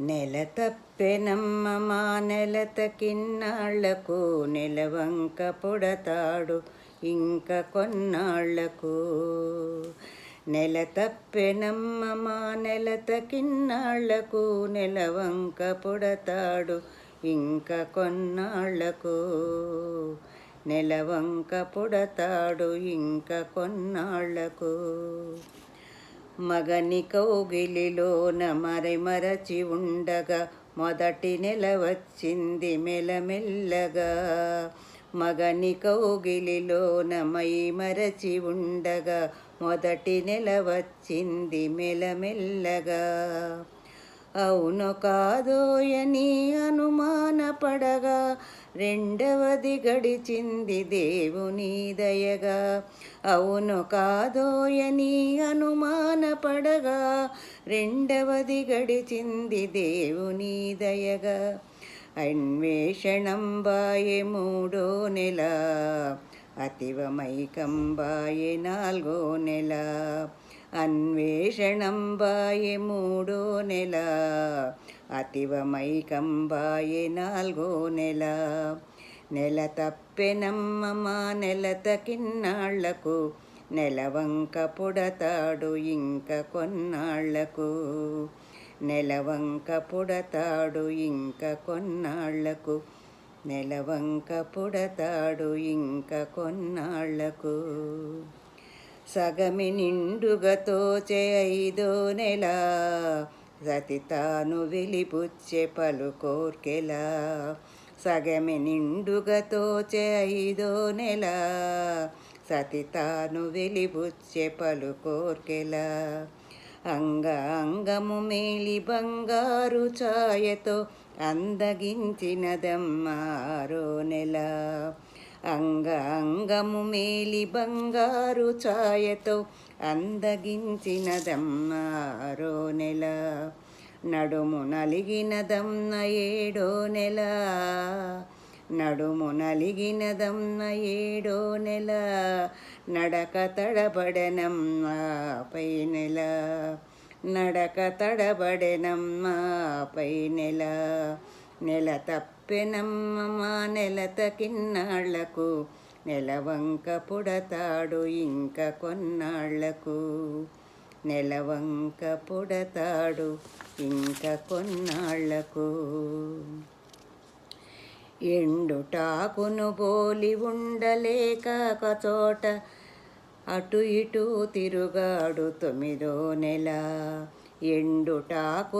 నెల తప్పెనమ్మ మా నెలత కిన్నాళ్లకు నెలవంక పుడతాడు ఇంక కొన్నాళ్లకు. నెల తప్పెనమ్మ మా నెలత కిన్నాళ్లకు నెలవంక పుడతాడు ఇంక కొన్నాళ్లకు. నెలవంక పుడతాడు ఇంక కొన్నాళ్లకు. మగని కౌగిలిలోన మరచి ఉండగా మొదటి నెల వచ్చింది మెల్లమెల్లగా. మగని కౌగిలిలోన మరచి ఉండగా మొదటి నెల వచ్చింది మెల్లమెల్లగా. అవును కాదోయని అనుమానపడగా రెండవది గడిచింది దేవుని దయగా. అవును కాదోయని అనుమానపడగా రెండవది గడిచింది దేవుని దయగా. అన్వేషణం బాయే మూడో నెల అతివమైకంబాయే నాలుగో నెల. అన్వేషణం బాయే మూడో నెల అతివమైకంబాయే నాలుగో నెల. నెల తప్పెనమ్మ మా నెలత కిన్నాళ్లకు నెలవంక పుడతాడు ఇంక కొన్నాళ్లకు. నెలవంక పుడతాడు ఇంక కొన్నాళ్లకు. నెలవంక పుడతాడు ఇంక కొన్నాళ్లకు. సగమి నిండుగా తోచే ఐదో నెల సతి తాను వెలిపుచ్చే పలు కోర్కెల. సగమి నిండుగా తోచే ఐదో నెల సతి తాను వెలిపుచ్చే పలు కోర్కెల. అంగ అంగము మేలి బంగారు ఛాయతో అందగించినదమ్మారో నెల. అంగ అంగము మేలి బంగారు ఛాయతో అందగించినదమ్మారో నెల. నడుము నలిగినదమ్మ ఏడో నెల. నడుము నలిగినదమ్మ ఏడో నెల. నడక తడబడెనమ్మ పై నెల. నడక తడబడెనమ్మ పై నెల. నెల తప్పెనమ్మ మా నెలత కిన్నాళ్లకు నెలవంక పుడతాడు ఇంక కొన్నాళ్లకు. నెలవంక పుడతాడు ఇంక కొన్నాళ్లకు. ఎండుటాకును పోలి ఉండలేక కచోట అటు ఇటు తిరుగాడు తొమ్మిదో నెల. ఎండుటాకు